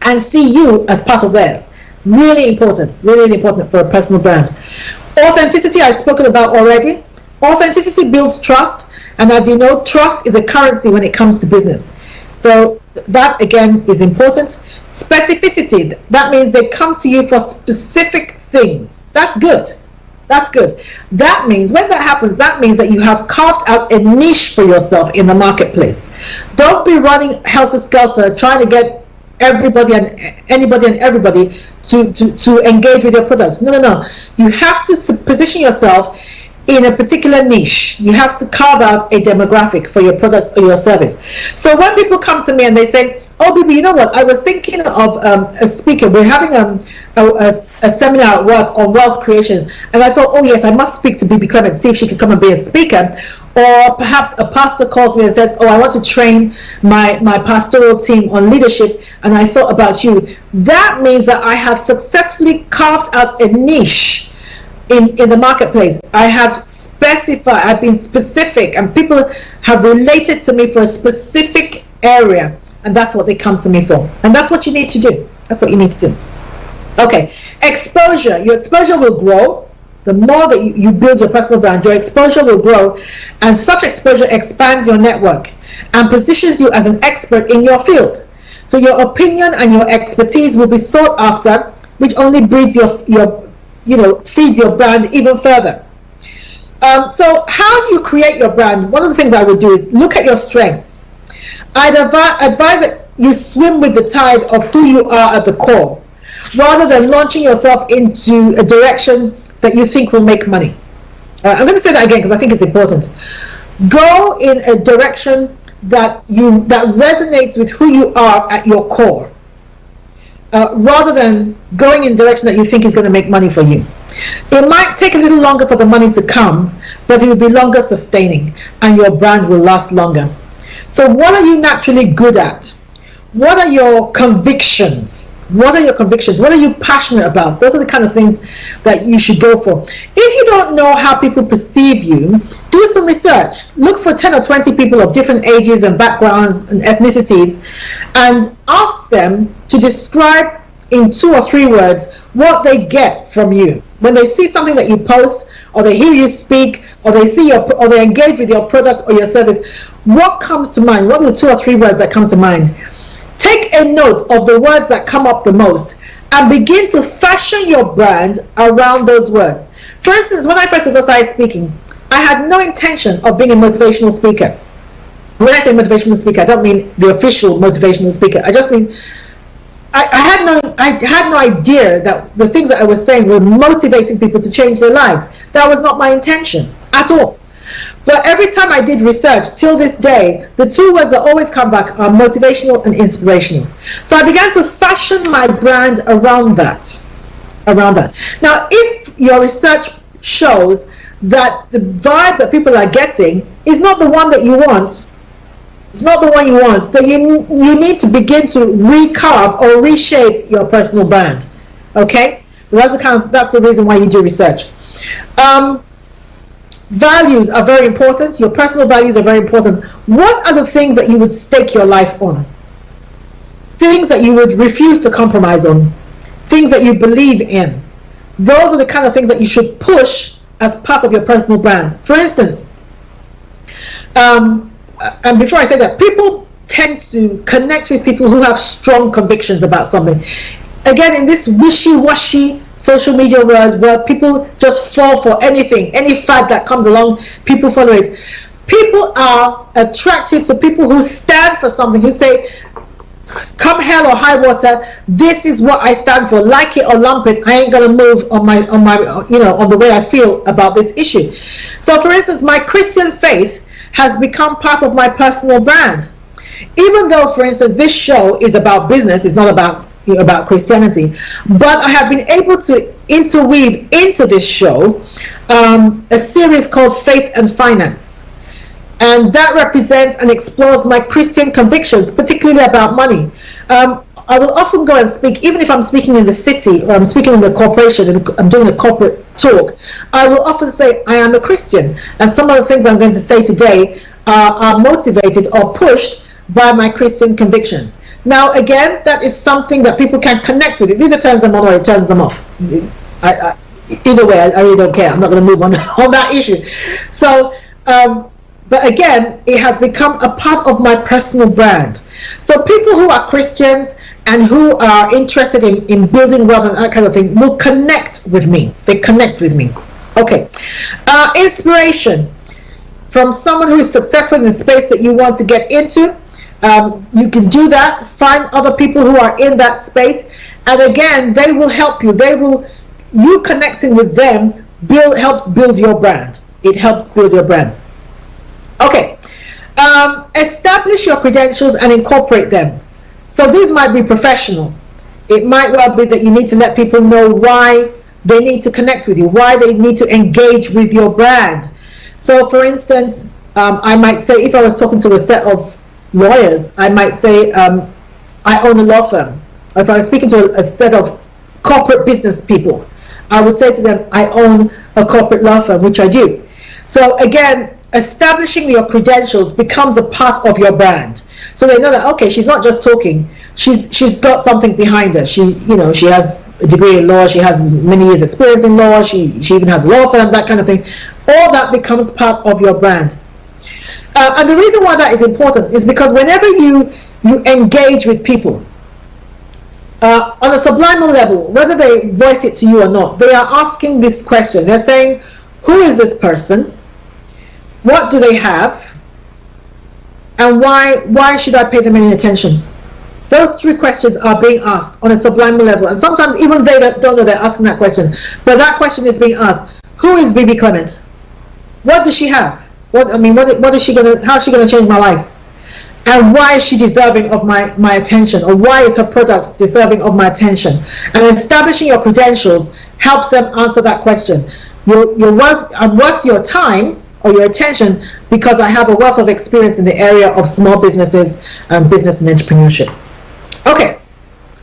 and see you as part of theirs. Really important for a personal brand. Authenticity, I've spoken about already. Authenticity builds trust, and as you know, trust is a currency when it comes to business. So that again is important. Specificity, that means they come to you for specific things. That's good. That means, when that happens, that means that you have carved out a niche for yourself in the marketplace. Don't be running helter-skelter trying to get everybody and anybody and everybody to engage with your products. No. You have to position yourself in a particular niche. You have to carve out a demographic for your product or your service. So when people come to me and they say, oh, Bebe, you know what, I was thinking of a speaker. We're having a seminar at work on wealth creation, and I thought, oh yes, I must speak to Bebe Clement, see if she could come and be a speaker. Or perhaps a pastor calls me and says, oh, I want to train my pastoral team on leadership, and I thought about you. That means that I have successfully carved out a niche in the marketplace. I have specified, I've been specific, and people have related to me for a specific area, and that's what they come to me for. And that's what you need to do. That's what you need to do. Okay, exposure. Your exposure will grow. The more that you build your personal brand, your exposure will grow, and such exposure expands your network and positions you as an expert in your field. So your opinion and your expertise will be sought after, which only breeds feeds your brand even further. So how do you create your brand? One of the things I would do is look at your strengths. I'd advise that you swim with the tide of who you are at the core. rather than launching yourself into a direction that you think will make money. I'm going to say that again because I think it's important. Go in a direction that resonates with who you are at your core, rather than going in a direction that you think is going to make money for you. It might take a little longer for the money to come, but it will be longer sustaining, and your brand will last longer. So what are you naturally good at? What are your convictions? What are your convictions? What are you passionate about? Those are the kind of things that you should go for. If you don't know how people perceive you, do some research. Look for 10 or 20 people of different ages and backgrounds and ethnicities, and ask them to describe in 2 or 3 words what they get from you. When they see something that you post, or they hear you speak, or they see or they engage with your product or your service, what comes to mind? What are the 2 or 3 words that come to mind? Take a note of the words that come up the most and begin to fashion your brand around those words. For instance, when I first started speaking, I had no intention of being a motivational speaker. When I say motivational speaker, I don't mean the official motivational speaker. I just mean I had no idea that the things that I was saying were motivating people to change their lives. That was not my intention at all. But every time I did research, till this day, the 2 words that always come back are motivational and inspirational. So I began to fashion my brand around that. Now, if your research shows that the vibe that people are getting is not the one that you want, then you need to begin to recarve or reshape your personal brand. Okay? So that's the reason why you do research. Values are very important. Your personal values are very important. What are the things that you would stake your life on? Things that you would refuse to compromise on. Things that you believe in. Those are the kind of things that you should push as part of your personal brand. For instance, and before I say that, people tend to connect with people who have strong convictions about something. Again, in this wishy-washy social media world where people just fall for anything, any fad that comes along, people follow it. People are attracted to people who stand for something, who say, come hell or high water, this is what I stand for. Like it or lump it, I ain't gonna move on my on the way I feel about this issue. So for instance, my Christian faith has become part of my personal brand. Even though, for instance, this show is about business, it's not about Christianity, but I have been able to interweave into this show a series called Faith and Finance, and that represents and explores my Christian convictions, particularly about money. I will often go and speak, even if I'm speaking in the city or I'm speaking in the corporation and I'm doing a corporate talk, I will often say I am a Christian, and some of the things I'm going to say today are motivated or pushed by my Christian convictions. Now again, that is something that people can connect with. It either turns them on or it turns them off. Either way, I really don't care. I'm not going to move on that issue. So but again, it has become a part of my personal brand. So people who are Christians and who are interested in building wealth and that kind of thing will connect with me. They connect with me. Okay. Inspiration from someone who is successful in the space that you want to get into. You can do that. Find other people who are in that space, and again, they will help you. You connecting with them helps build your brand. It helps build your brand. Okay. Establish your credentials and incorporate them. So these might be professional. It might well be that you need to let people know why they need to connect with you, why they need to engage with your brand. So for instance, I might say, if I was talking to a set of lawyers, I might say I own a law firm. If I was speaking to a set of corporate business people, I would say to them, I own a corporate law firm, which I do. So again, establishing your credentials becomes a part of your brand. So they know that, okay, she's not just talking, she's got something behind her. She has a degree in law, she has many years experience in law, she even has a law firm, that kind of thing. All that becomes part of your brand. And the reason why that is important is because whenever you engage with people on a subliminal level, whether they voice it to you or not, they are asking this question. They're saying, who is this person? What do they have? And why should I pay them any attention? Those three questions are being asked on a subliminal level, and sometimes even they don't know they're asking that question. But that question is being asked: who is Bebe Clement? What does she have? What is she gonna? How is she gonna change my life? And why is she deserving of my attention? Or why is her product deserving of my attention? And establishing your credentials helps them answer that question. I'm worth your time or your attention because I have a wealth of experience in the area of small businesses and business and entrepreneurship. Okay,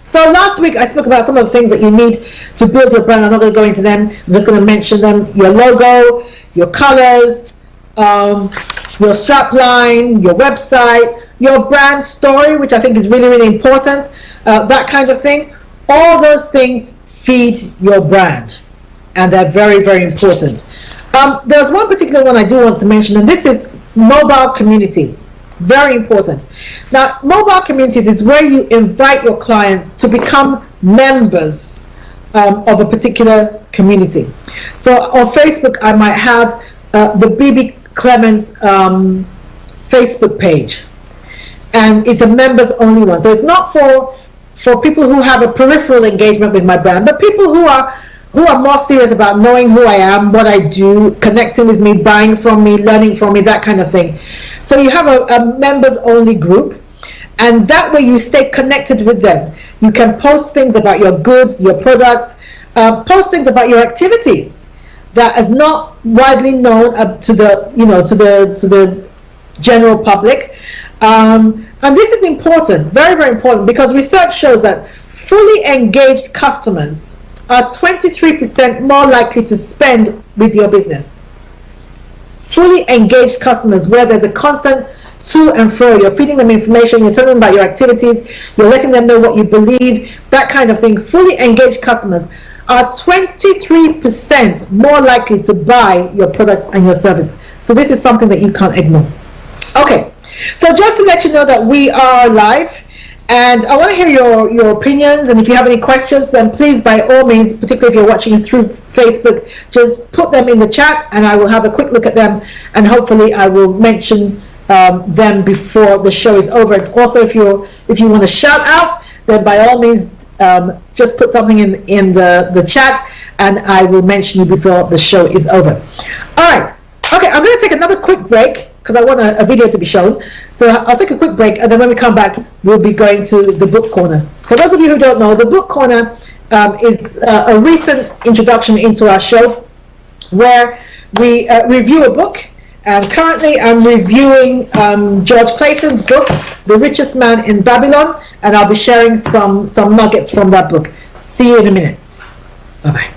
so last week I spoke about some of the things that you need to build your brand. I'm not going to go into them. I'm just going to mention them: your logo, your colors, your strap line, your website, your brand story, which I think is really, really important, that kind of thing. All those things feed your brand, and they're very, very important. There's one particular one I do want to mention, and this is mobile communities. Very important. Now, mobile communities is where you invite your clients to become members of a particular community. So on Facebook, I might have the Bebe Clement Facebook page, and it's a members only one. So it's not for people who have a peripheral engagement with my brand, but people who are more serious about knowing who I am, what I do, connecting with me, buying from me, learning from me, that kind of thing. So you have a members only group, and that way you stay connected with them. You can post things about your goods, your products, post things about your activities that is not widely known to the general public. And this is important, very, very important, because research shows that fully engaged customers are 23% more likely to spend with your business. Fully engaged customers, where there's a constant to and fro, you're feeding them information, you're telling them about your activities, you're letting them know what you believe, that kind of thing. Fully engaged customers are 23% more likely to buy your product and your service. So this is something that you can't ignore. Okay, so just to let you know that we are live, and I want to hear your opinions, and if you have any questions, then please, by all means, particularly if you're watching through Facebook, just put them in the chat and I will have a quick look at them, and hopefully I will mention them before the show is over. And also, if you want to shout out, then by all means, just put something in the chat and I will mention you before the show is over. All right. Okay, I'm going to take another quick break because I want a video to be shown. So I'll take a quick break, and then when we come back, we'll be going to the book corner. For those of you who don't know, the book corner is a recent introduction into our show where we review a book. And currently I'm reviewing George Clayton's book, The Richest Man in Babylon, and I'll be sharing some nuggets from that book. See you in a minute. Bye-bye.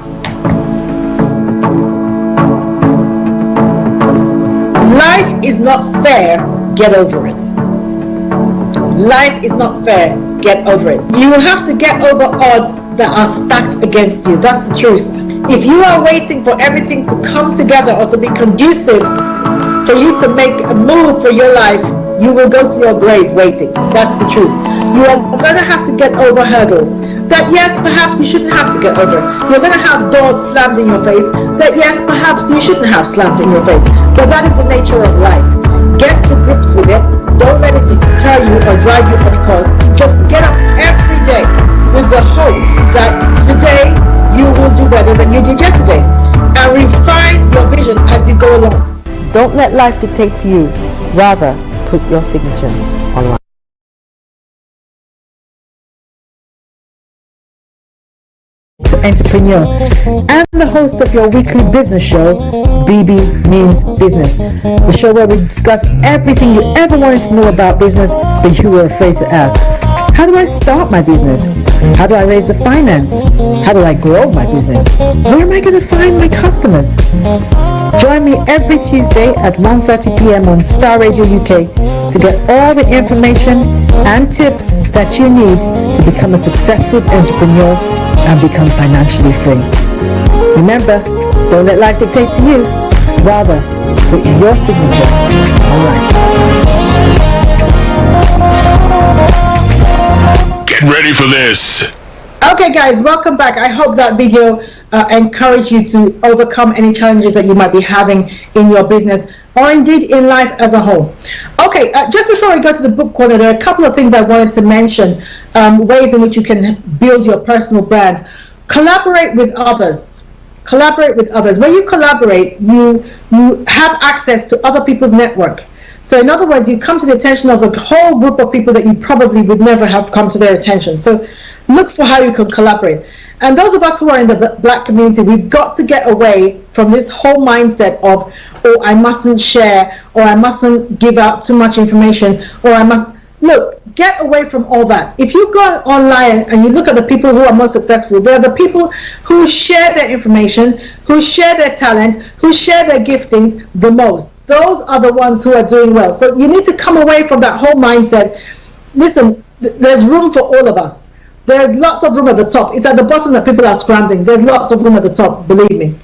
Life is not fair, get over it. Life is not fair, get over it. You will have to get over odds that are stacked against you. That's the truth. If you are waiting for everything to come together or to be conducive for you to make a move for your life, you will go to your grave waiting. That's the truth. You are going to have to get over hurdles that, yes, perhaps you shouldn't have to get over. You're going to have doors slammed in your face that, yes, perhaps you shouldn't have slammed in your face. But that is the nature of life. Get to grips with it. Don't let it deter you or drive you off course. Just get up every day with the hope that today you will do better than you did yesterday, and refine your vision as you go along. Don't let life dictate to you. Rather, put your signature on life. Entrepreneur and the host of your weekly business show, Bebe Means Business, the show where we discuss everything you ever wanted to know about business but you were afraid to ask. How do I start my business? How do I raise the finance? How do I grow my business? Where am I going to find my customers? Join me every Tuesday at 1:30 p.m. on Star Radio UK to get all the information and tips that you need to become a successful entrepreneur and become financially free. Remember, don't let life dictate to you. Rather, put your signature on life. Get ready for this. Okay guys, welcome back. I hope that video encourage you to overcome any challenges that you might be having in your business or indeed in life as a whole. Okay, just before we go to the book corner, there are a couple of things I wanted to mention, ways in which you can build your personal brand. Collaborate with others. Collaborate with others. When you collaborate, you have access to other people's network. So in other words, you come to the attention of a whole group of people that you probably would never have come to their attention. So look for how you can collaborate. And those of us who are in the Black community, we've got to get away from this whole mindset of, oh, I mustn't share, or I mustn't give out too much information, or I must... Look, get away from all that. If you go online and you look at the people who are most successful, they're the people who share their information, who share their talent, who share their giftings the most. Those are the ones who are doing well. So you need to come away from that whole mindset. Listen, there's room for all of us. There's lots of room at the top. It's at the bottom that people are scrambling. There's lots of room at the top, believe me.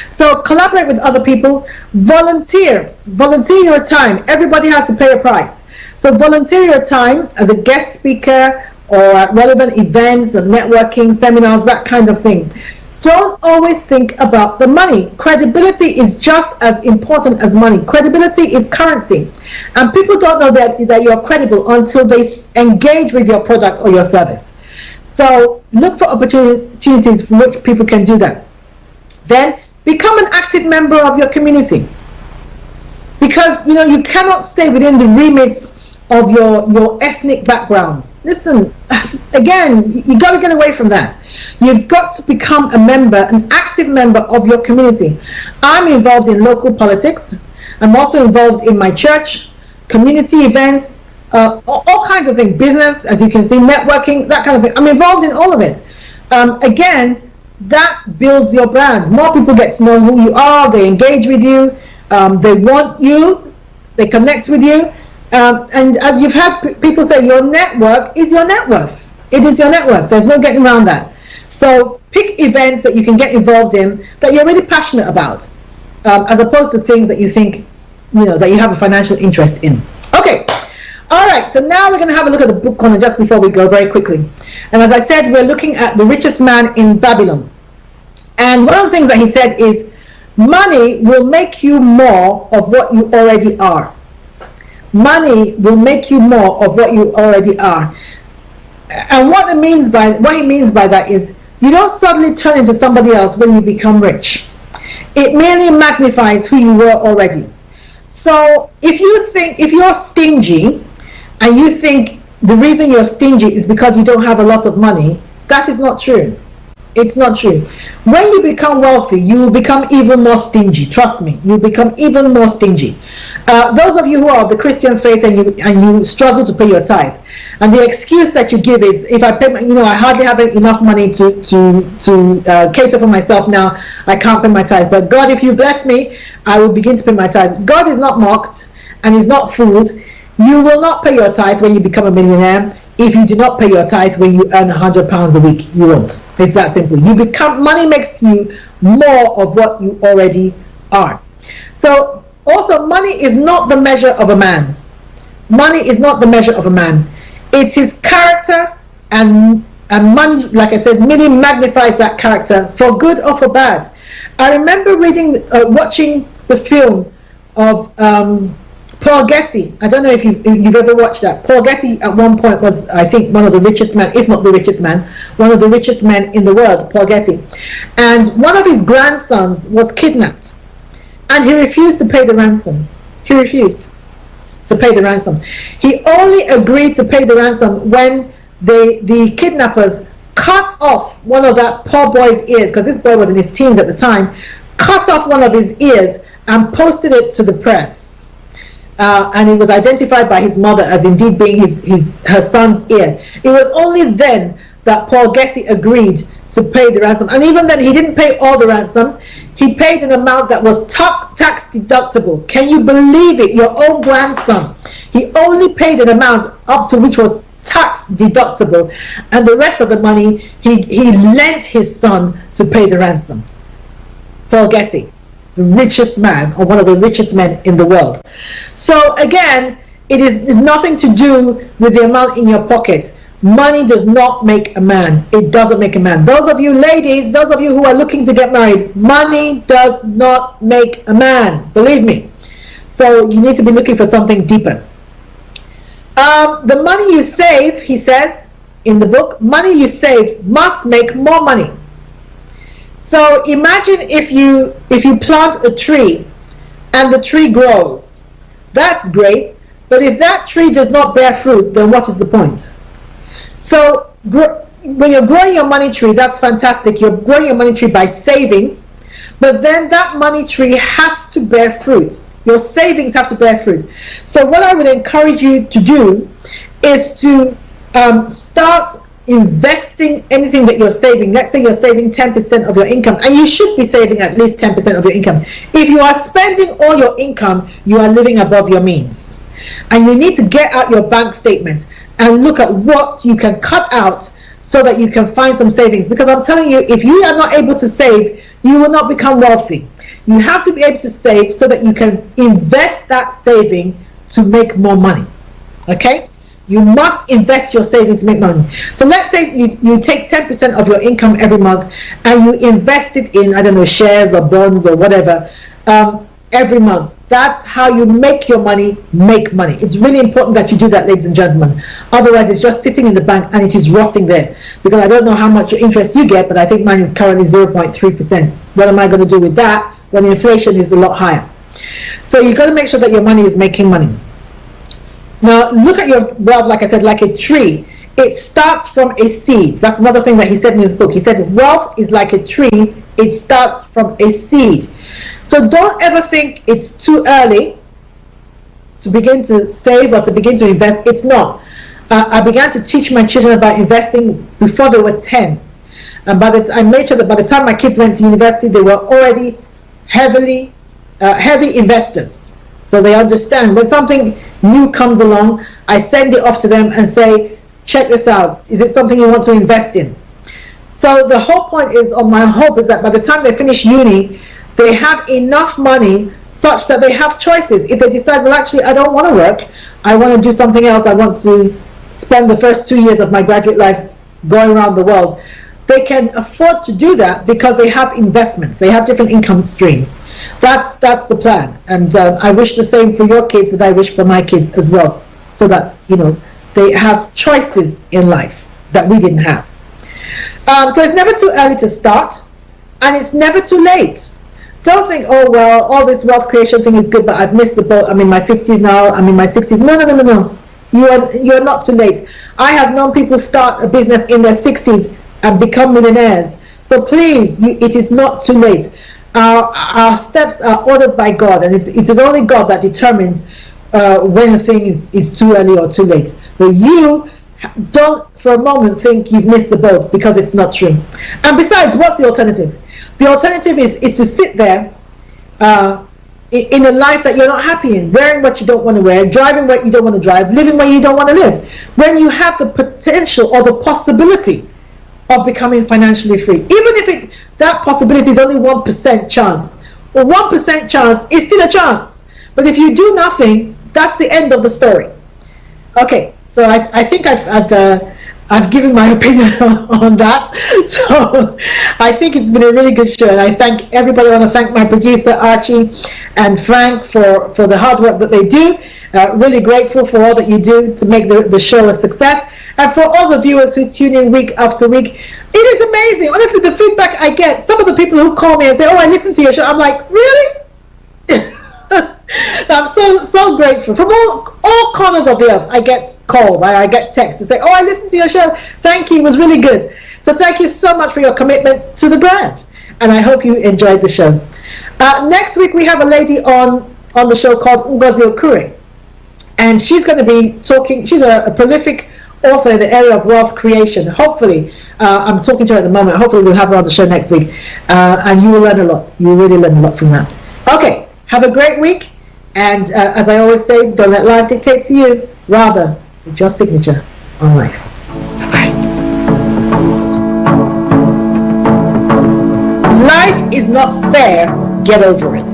So collaborate with other people. Volunteer your time. Everybody has to pay a price. So volunteer your time as a guest speaker or at relevant events and networking, seminars, that kind of thing. Don't always think about the money. Credibility is just as important as money. Credibility is currency. And people don't know that you're credible until they engage with your product or your service. So look for opportunities for which people can do that. Then become an active member of your community. Because you cannot stay within the remit of your ethnic backgrounds. Listen, again, you got to get away from that. You've got to become a member, an active member of your community. I'm involved in local politics. I'm also involved in my church, community events, all kinds of things, business, as you can see, networking, that kind of thing. I'm involved in all of it. Again, that builds your brand. More people get to know who you are, they engage with you, they want you, they connect with you. And as you've had people say, your network is your net worth. It is your net worth. There's no getting around that. So pick events that you can get involved in that you're really passionate about, as opposed to things that you think, that you have a financial interest in. Okay. All right. So now we're going to have a look at the book corner just before we go very quickly. And as I said, we're looking at the richest man in Babylon. And one of the things that he said is, money will make you more of what you already are. Money will make you more of what you already are. And what he means by that is, you don't suddenly turn into somebody else when you become rich. It merely magnifies who you were already. So if you're stingy and you think the reason you're stingy is because you don't have a lot of money, that is not true. It's not true. When you become wealthy, you will become even more stingy. Trust me, you'll become even more stingy. Those of you who are of the Christian faith and you struggle to pay your tithe, and the excuse that you give is, if I pay, I hardly have enough money to cater for myself now. I can't pay my tithe. But God, if you bless me, I will begin to pay my tithe. God is not mocked and is not fooled. You will not pay your tithe when you become a millionaire. If you do not pay your tithe when you earn £100 a week, you won't. It's that simple. Money makes you more of what you already are. So also, money is not the measure of a man. Money is not the measure of a man. It's his character, and money, like I said, merely magnifies that character for good or for bad. I remember watching the film of Paul Getty. I don't know if you've ever watched that. Paul Getty at one point was, I think, one of the richest men, if not the richest man, one of the richest men in the world, Paul Getty. And one of his grandsons was kidnapped. And he refused to pay the ransom. He refused to pay the ransom. He only agreed to pay the ransom when the kidnappers cut off one of that poor boy's ears, because this boy was in his teens at the time, cut off one of his ears and posted it to the press. And it was identified by his mother as indeed being her son's ear. It was only then that Paul Getty agreed to pay the ransom. And even then, he didn't pay all the ransom. He paid an amount that was tax deductible. Can you believe it? Your own grandson. He only paid an amount up to which was tax deductible, and the rest of the money he lent his son to pay the ransom. Paul Getty, the richest man, or one of the richest men in the world. So again, it is nothing to do with the amount in your pocket. Money does not make a man. It doesn't make a man. Those of you ladies, those of you who are looking to get married, money does not make a man. Believe me. So you need to be looking for something deeper. The money you save, he says in the book, money you save must make more money. So imagine if you plant a tree and the tree grows. That's great. But if that tree does not bear fruit, then what is the point? So when you're growing your money tree, that's fantastic. You're growing your money tree by saving, but then that money tree has to bear fruit. Your savings have to bear fruit. So what I would encourage you to do is to start investing anything that you're saving. Let's say you're saving 10% of your income, and you should be saving at least 10% of your income. If you are spending all your income, you are living above your means. And you need to get out your bank statement and look at what you can cut out so that you can find some savings. Because I'm telling you, if you are not able to save, you will not become wealthy. You have to be able to save so that you can invest that saving to make more money. Okay? You must invest your savings to make money. So let's say you take 10% of your income every month and you invest it in, I don't know, shares or bonds or whatever, every month. That's how you make your money make money. It's really important that you do that, ladies and gentlemen. Otherwise, it's just sitting in the bank and it is rotting there. Because I don't know how much interest you get, but I think mine is currently 0.3%. What am I going to do with that when inflation is a lot higher? So you've got to make sure that your money is making money. Now, look at your wealth, like I said, like a tree. It starts from a seed. That's another thing that he said in his book. He said, wealth is like a tree. It starts from a seed. So don't ever think it's too early to begin to save or to begin to invest. It's not. I began to teach my children about investing before they were 10. And I made sure that by the time my kids went to university, they were already heavy investors. So they understand when something new comes along, I send it off to them and say, check this out. Is it something you want to invest in? So the whole point is, or my hope is that by the time they finish uni, they have enough money such that they have choices. If they decide, well, actually, I don't want to work, I want to do something else, I want to spend the first 2 years of my graduate life going around the world, they can afford to do that because they have investments. They have different income streams. That's the plan. And I wish the same for your kids that I wish for my kids as well, so that, you know, they have choices in life that we didn't have. So it's never too early to start, and it's never too late. Don't think, oh, well, all this wealth creation thing is good, but I've missed the boat. I'm in my 50s now. I'm in my 60s. No. You're not too late. I have known people start a business in their 60s and become millionaires. So please, it is not too late. Our steps are ordered by God, and it is only God that determines when a thing is too early or too late. But you don't for a moment think you've missed the boat, because it's not true. And besides, what's the alternative? The alternative is to sit there in a life that you're not happy in, wearing what you don't want to wear, driving what you don't want to drive, living where you don't want to live, when you have the potential or the possibility of becoming financially free. Even if that possibility is only 1% chance, or 1% chance is still a chance. But if you do nothing, that's the end of the story. Okay, so I think I've given my opinion on that. So I think it's been a really good show, and I thank everybody. I want to thank my producer Archie and Frank for the hard work that they do. Really grateful for all that you do to make the show a success, and for all the viewers who tune in week after week. It is amazing, honestly, the feedback I get. Some of the people who call me and say, oh, I listen to your show, I'm like, really? I'm so grateful. From all corners of the earth, I get calls, I get texts to say, oh, I listened to your show, thank you, it was really good. So thank you so much for your commitment to the brand, and I hope you enjoyed the show. Next week we have a lady on the show called Ngozi Okure, and she's going to be talking. She's a prolific author in the area of wealth creation. Hopefully, I'm talking to her at the moment, hopefully we'll have her on the show next week, and you will learn a lot. You will really learn a lot from that. Okay, have a great week, and as I always say, don't let life dictate to you, rather put your signature on life. Bye-bye. Life is not fair, get over it.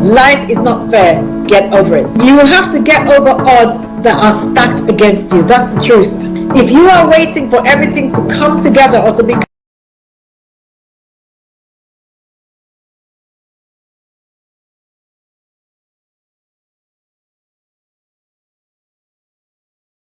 Life is not fair, get over it. You have to get over odds that are stacked against you. That's the truth. If you are waiting for everything to come together or to be